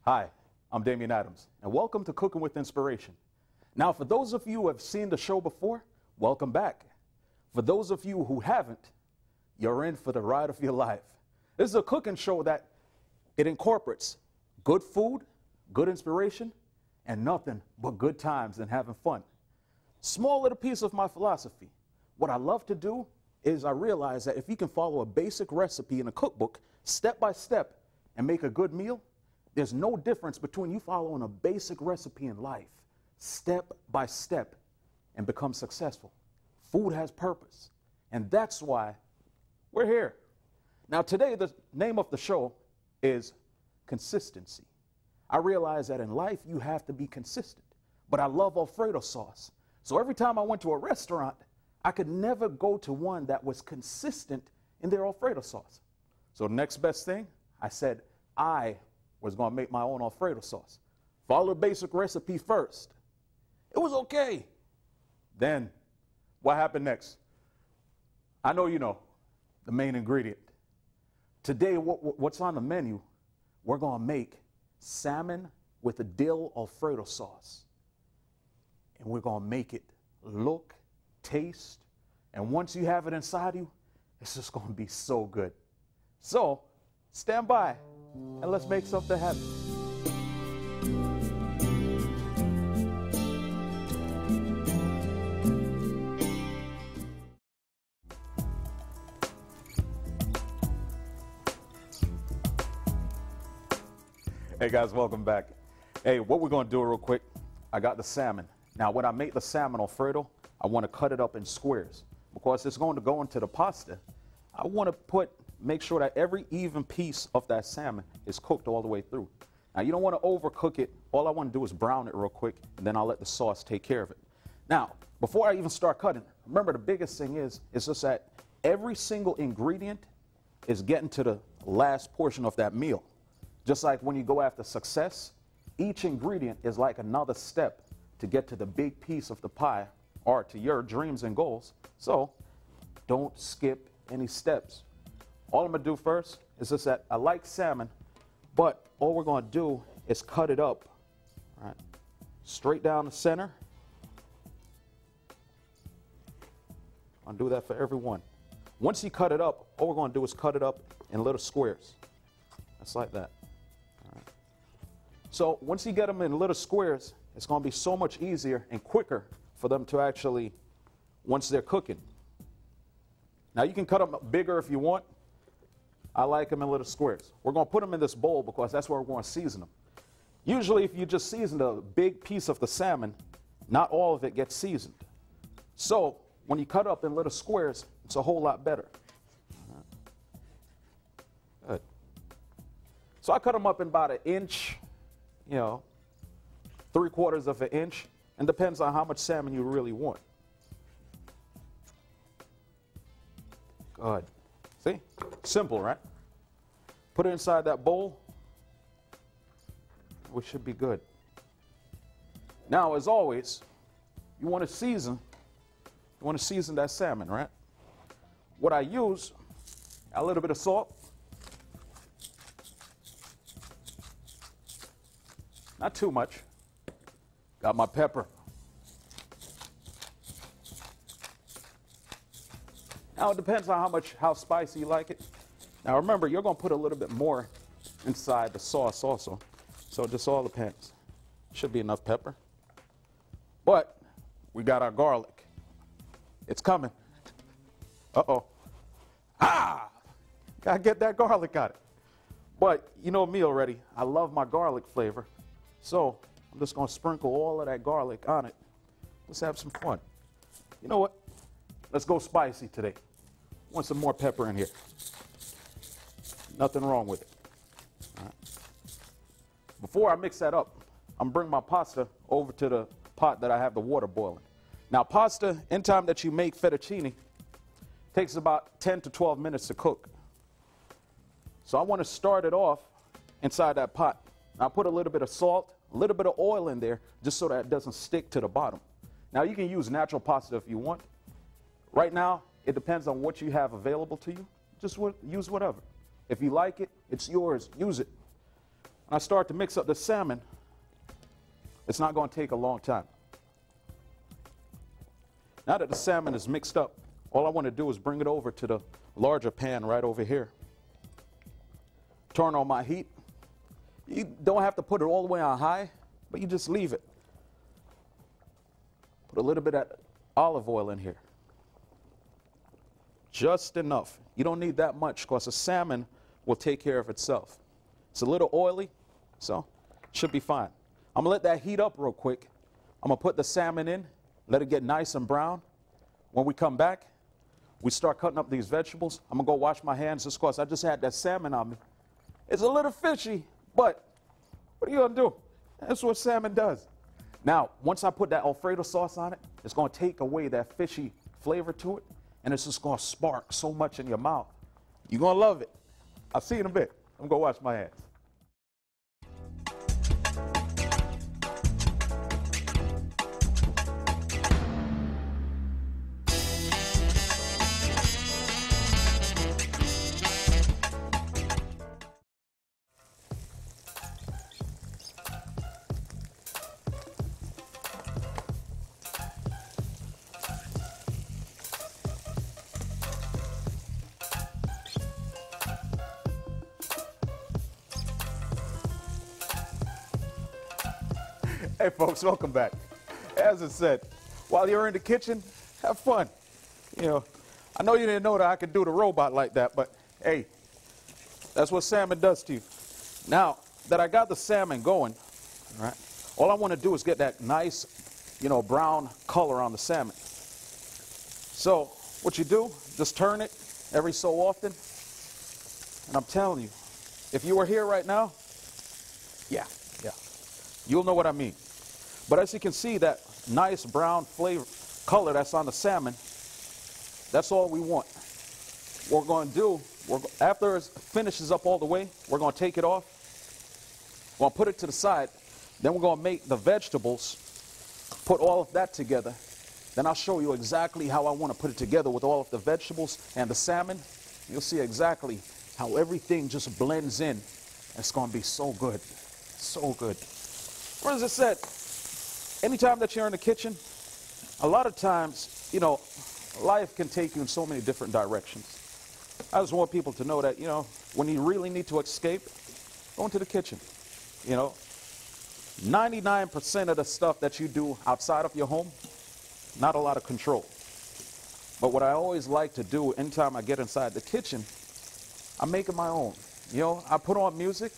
Hi, I'm Damean and welcome to Cooking with Inspiration. Now, for those of you who have seen the show before, welcome back. For those of you who haven't, you're in for the ride of your life. This is a cooking show that it incorporates good food, good inspiration, and nothing but good times and having fun. Small little piece of my philosophy. What I love to do is I realize that if you can follow a basic recipe in a cookbook, step by step, and make a good meal, there's no difference between you following a basic recipe in life, step by step, and become successful. Food has purpose, and that's why we're here. Now today, the name of the show is consistency. I realize that in life, you have to be consistent, but I love Alfredo sauce. So every time I went to a restaurant, I could never go to one that was consistent in their Alfredo sauce. So the next best thing, I said I was going to make my own Alfredo sauce. Follow the basic recipe first. It was okay. Then, what happened next? I know you know, the main ingredient. Today, what's on the menu, we're going to make salmon with a dill Alfredo sauce. And we're going to make it look, taste, and once you have it inside you, it's just going to be so good. So, stand by, and let's make something happen. Hey guys, welcome back. Hey, what we're going to do real quick, I got the salmon. Now, when I make the salmon Alfredo, I want to cut it up in squares. Because it's going to go into the pasta, I want to make sure that every even piece of that salmon is cooked all the way through. Now, you don't want to overcook it. All I want to do is brown it real quick, and then I'll let the sauce take care of it. Now, before I even start cutting, remember the biggest thing is just that every single ingredient is getting to the last portion of that meal. Just like when you go after success, each ingredient is like another step to get to the big piece of the pie or to your dreams and goals. So don't skip any steps. All I'm going to do first is just that I like salmon, but all we're going to do is cut it up, right, straight down the center. I'll do that for every one. Once you cut it up, all we're going to do is cut it up in little squares. Just like that. All right. So once you get them in little squares, it's going to be so much easier and quicker for them to actually, once they're cooking. Now you can cut them bigger if you want. I like them in little squares. We're going to put them in this bowl because that's where we're going to season them. Usually if you just season a big piece of the salmon, not all of it gets seasoned. So when you cut up in little squares, it's a whole lot better. Good. So I cut them up in about 1 inch, 3/4 of an inch, and depends on how much salmon you really want. Good. See? Simple, right? Put it inside that bowl. We should be good. Now, as always, you want to season that salmon, right? What I use, a little bit of salt. Not too much. Got my pepper. Now it depends on how spicy you like it. Now remember, you're going to put a little bit more inside the sauce also. So it just all depends. Should be enough pepper. But we got our garlic. It's coming. Uh-oh. Ah! Gotta get that garlic out of it. But you know me already. I love my garlic flavor. So I'm just going to sprinkle all of that garlic on it. Let's have some fun. You know what? Let's go spicy today. Want some more pepper in here. Nothing wrong with it. All right. Before I mix that up, I'm bringing my pasta over to the pot that I have the water boiling. Now, pasta, anytime that you make fettuccine, takes about 10 to 12 minutes to cook. So I want to start it off inside that pot. Now, I put a little bit of salt, a little bit of oil in there, just so that it doesn't stick to the bottom. Now, you can use natural pasta if you want. Right now, it depends on what you have available to you. Just use whatever. If you like it, it's yours. Use it. when I start to mix up the salmon, it's not going to take a long time. Now that the salmon is mixed up, all I want to do is bring it over to the larger pan right over here. Turn on my heat. You don't have to put it all the way on high, but you just leave it. Put a little bit of olive oil in here. Just enough. You don't need that much because the salmon will take care of itself. It's a little oily, so it should be fine. I'm going to let that heat up real quick. I'm going to put the salmon in, let it get nice and brown. When we come back, we start cutting up these vegetables. I'm going to go wash my hands just because I just had that salmon on me. It's a little fishy, but what are you going to do? That's what salmon does. Now, once I put that Alfredo sauce on it, it's going to take away that fishy flavor to it, and it's just going to spark so much in your mouth. You're going to love it. I'll see you in a bit. I'm going to wash my hands. Hey folks, welcome back. As I said, while you're in the kitchen, have fun. You know, I know you didn't know that I could do the robot like that, but hey, that's what salmon does to you. Now that I got the salmon going, all right, all I want to do is get that nice, brown color on the salmon. So what you do, just turn it every so often, and I'm telling you, if you were here right now, yeah, you'll know what I mean. But as you can see, that nice brown flavor color that's on the salmon, that's all we want. What we're going to do, after it finishes up all the way, we're going to take it off. We're going to put it to the side. Then we're going to make the vegetables, put all of that together. Then I'll show you exactly how I want to put it together with all of the vegetables and the salmon. You'll see exactly how everything just blends in. It's going to be so good. So good. Or as I said, anytime that you're in the kitchen, a lot of times, life can take you in so many different directions. I just want people to know that, when you really need to escape, go into the kitchen. 99% of the stuff that you do outside of your home, not a lot of control. But what I always like to do anytime I get inside the kitchen, I make it my own. I put on music,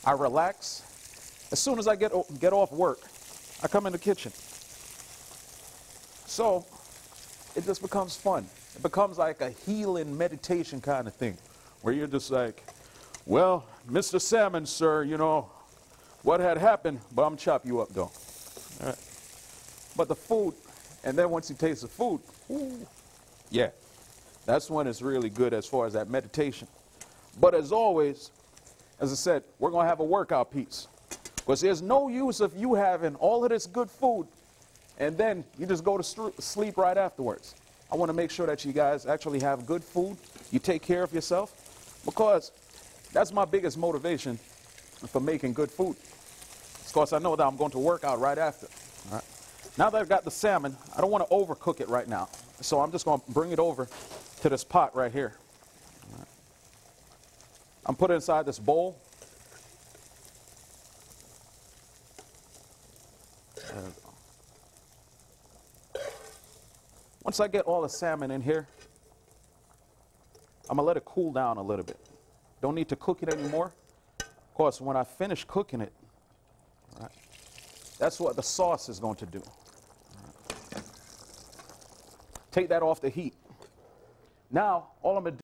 I relax. As soon as I get off work, I come in the kitchen. So it just becomes fun. It becomes like a healing meditation kind of thing, where you're just like, well, Mr. Salmon, sir, what had happened, but I'm chop you up though. All right. But the food, and then once you taste the food, ooh, yeah, that's when it's really good as far as that meditation. But as always, as I said, we're going to have a workout piece. Because there's no use of you having all of this good food and then you just go to sleep right afterwards. I want to make sure that you guys actually have good food. You take care of yourself, because that's my biggest motivation for making good food. Of course, I know that I'm going to work out right after. All right. Now that I've got the salmon, I don't want to overcook it right now. So I'm just going to bring it over to this pot right here. All right. I'm putting it inside this bowl. Once I get all the salmon in here, I'm going to let it cool down a little bit. Don't need to cook it anymore. Of course, when I finish cooking it, right, that's what the sauce is going to do. Right. Take that off the heat. Now, all I'm going to